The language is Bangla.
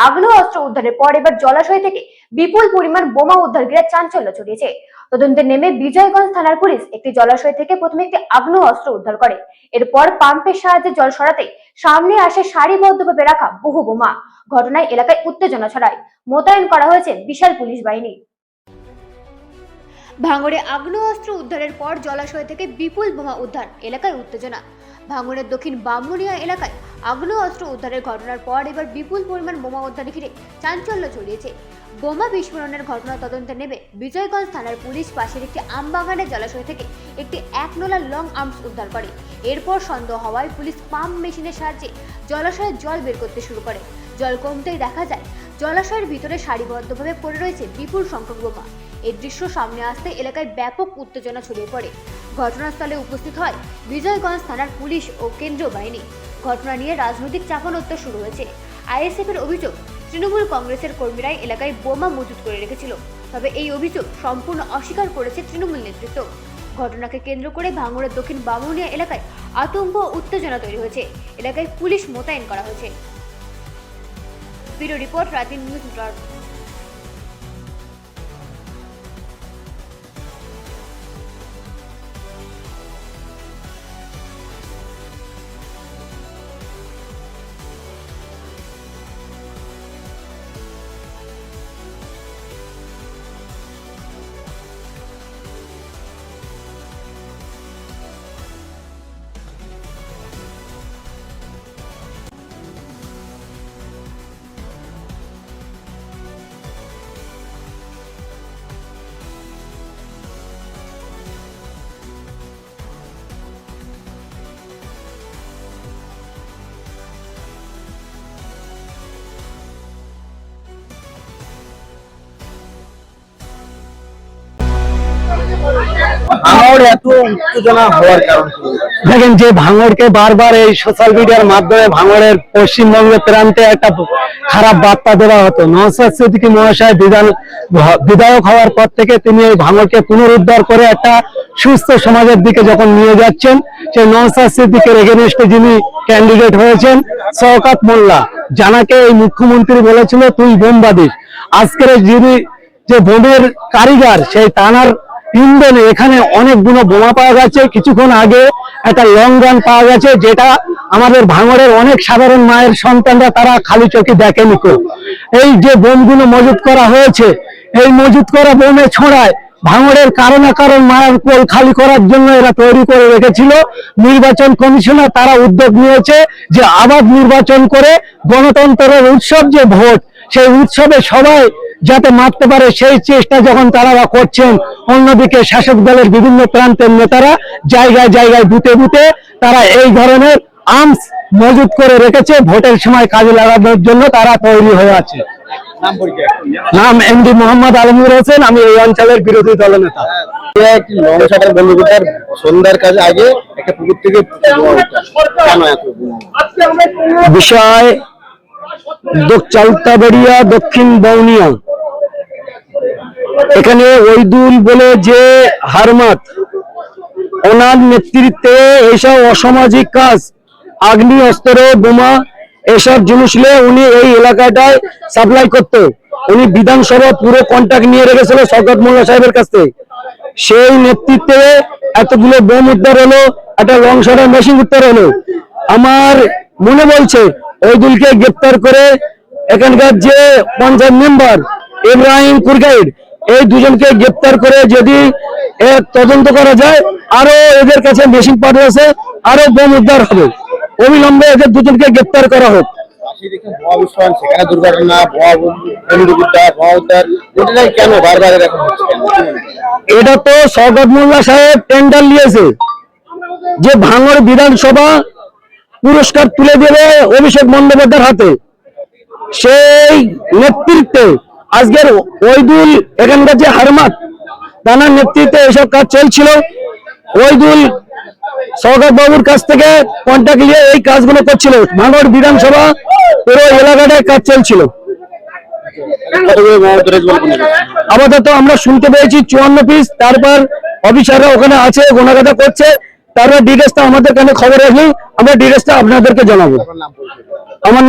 আগ্নেয় অস্ত্র উদ্ধারের পর এবার জলাশয় থেকে বিপুল পরিমাণ বোমা উদ্ধার ঘিরে চাঞ্চল্য ছড়িয়েছে। তদন্তে নেমে বিজয়গঞ্জ থানার পুলিশ একটি জলাশয় থেকে প্রথমে একটি আগ্নেয় অস্ত্র উদ্ধার করে। এরপর পাম্পের সাহায্যে জল সরাতে সামনে আসে সারিবদ্ধভাবে রাখা বহু বোমা। ঘটনায় এলাকায় উত্তেজনা ছড়ায়। মোতায়েন করা হয়েছে বিশাল পুলিশ বাহিনী। ভাঙড়ে আগ্নেয় অস্ত্র উদ্ধারের পর জলাশয় থেকে বিপুল বোমা উদ্ধার, এলাকায় উত্তেজনা। ভাঙড়ের দক্ষিণ বামুনিয়া এলাকায় আগ্নেয় অস্ত্র উদ্ধারের ঘটনার পর এবার বিপুল পরিমাণ বোমা উদ্ধার ঘিরে চাঞ্চল্য ছড়িয়েছে। বোমা বিস্ফোরণের ঘটনা তদন্তে নেমে বিজয়গঞ্জ থানার পুলিশ পাশের একটি আমবাগানের জলাশয় থেকে একটি 1 নলা লং আর্মস উদ্ধার করে। এরপর সন্দেহ হওয়ায় পুলিশ পাম্প মেশিনের সাহায্যে জলাশয়ের জল বের করতে শুরু করে। জল কমতেই দেখা যায় জলাশয়ের ভিতরে সারিবদ্ধভাবে পড়ে রয়েছে বিপুল সংখ্যক বোমা। এই দৃশ্য সামনে আসতে এলাকায় ব্যাপক উত্তেজনা ছড়িয়ে পড়ে। ঘটনাস্থলে উপস্থিত হয় বিজয়গঞ্জ থানার পুলিশ ও কেন্দ্রীয় বাহিনী। ঘটনা নিয়ে রাজনৈতিক চাপানোত্তর শুরু হয়েছে। আইএসএফ এর অভিযোগ, তৃণমূল কংগ্রেসের কর্মীরাই এলাকায় বোমা মজুত করে রেখেছিল। তবে এই অভিযোগ সম্পূর্ণ অস্বীকার করেছে তৃণমূল নেতৃত্ব। ঘটনাকে কেন্দ্র করে ভাঙড়ের দক্ষিণ বামুনিয়া এলাকায় আতঙ্ক ও উত্তেজনা তৈরি হয়েছে। এলাকায় পুলিশ মোতায়েন করা হয়েছে। ব্যুরো রিপোর্ট, রাতের নিউজ নেটওয়ার্ক। ভাঙড় এত উত্তেজনা হওয়ার কারণ দেখেন, যে ভাঙড়কে বারবার এই সোশ্যাল মিডিয়ার মাধ্যমে ভাঙড়ের পশ্চিমবঙ্গের প্রান্তে একটা খারাপ বার্তা দেওয়া হতো। নওশাদ সিদ্দিকী মহাশয় বিধায়ক হওয়ার পর থেকে তিনি এই ভাঙড়কে পুনরুদ্ধার করে একটা সুস্থ সমাজের দিকে যখন নিয়ে যাচ্ছেন, সেই নওশাদ সিদ্দিকের এগেনস্টে যিনি ক্যান্ডিডেট হয়েছেন শওকত মোল্লা, জানাকে এই মুখ্যমন্ত্রী বলেছিল তুই বোমবাদী। আজকের যিনি যে বোমের কারিগর, সেই তানার ইন্ধনে এখানে অনেকগুলো বোমা পাওয়া গেছে। কিছুক্ষণ আগে একটা লং গান পাওয়া গেছে, যেটা আমাদের ভাঙড়ের অনেক সাধারণ মায়ের সন্তানরা তারা খালি চোখে দেখেনি। এই যে বোমগুলো মজুত করা হয়েছে, এই মজুত করা বোমে ছোঁড়ায় ভাঙড়ের কারো না কারণ মায়ের কোল খালি করার জন্য এরা তৈরি করে রেখেছিল। নির্বাচন কমিশনার তারা উদ্যোগ নিয়েছে যে আবার নির্বাচন করে গণতন্ত্রের উৎসব যে ভোট, সেই উৎসবে সবাই যাতে মারতে পারে সেই চেষ্টা যখন তারা করছেন, অন্যদিকে শাসক দলের বিভিন্ন প্রান্তের নেতারা জায়গায় জায়গায় বুথে বুথে তারা এই ধরনের আর্মস মজুত করে রেখেছে। ভোটের সময় কাজে লাগানোর জন্য তারা তৈরি হয়ে আছে। নাম এমডি মোহাম্মদ আলমগীর হোসেন, আমি এই অঞ্চলের বিরোধী দলনেতা। সন্ধ্যার কাজে আগে একটা পুকুর থেকে বিষয় চাউতাবাড়িয়া দক্ষিণ বাউনিয়া, এখানে ওইদুল বলে যে হারমাত, ওনার নেতৃত্বে এইসব অসামাজিক কাজ, আগ্নেয় অস্ত্র, বোমা, এসব জিনিস উনি এই এলাকাটায় সাপ্লাই করতো। উনি বিধানসভা পুরো কন্ট্রাক্ট নিয়ে রেখেছিল শওকত মোল্লা সাহেবের কাছ থেকে। সেই নেতৃত্বে এতগুলো বোম উদ্ধার হলো, একটা লং শটের মেশিন উদ্ধার হলো। আমার মনে বলছে ওইদুলকে গ্রেপ্তার করে এখানকার যে পঞ্চায়েত মেম্বার ইব্রাহিম কুরগাইড, এই দুজনকে গ্রেপ্তার করে যদি তদন্ত করা যায়, আরো এদের কাছে মেশিন পাঠিয়েছে, আরো বোম উদ্ধার হবে। অবিলম্বে এদের দুজনকে গ্রেপ্তার করা হোক। এটা তো শওকত মোল্লা সাহেব টেন্ডার নিয়েছে যে ভাঙড় বিধানসভা পুরস্কার তুলে দেবে অভিষেক বন্দ্যোপাধ্যায়ের হাতে। সেই নেতৃত্বে আজকের ওইদুল, এখানকার যে হারমাত, তার নেতৃত্বে এসব কাজ চলছিল। ওইদুল শওকত বাবুর কাছ থেকে কন্ট্রাক্ট নিয়ে এই কাজগুলো করছিল। ভাঙড় বিধানসভা পুরো এলাকাটায় কাজ চলছিল। আপাতত আমরা শুনতে পেয়েছি 54 পিস। তারপর অফিসাররা ওখানে আছে, গোনাগাদা করছে। তারপর ডিটেলসটা আমাদের কাছে খবর আসলে আমরা ডিটেলসটা আপনাদেরকে জানাবো। আমার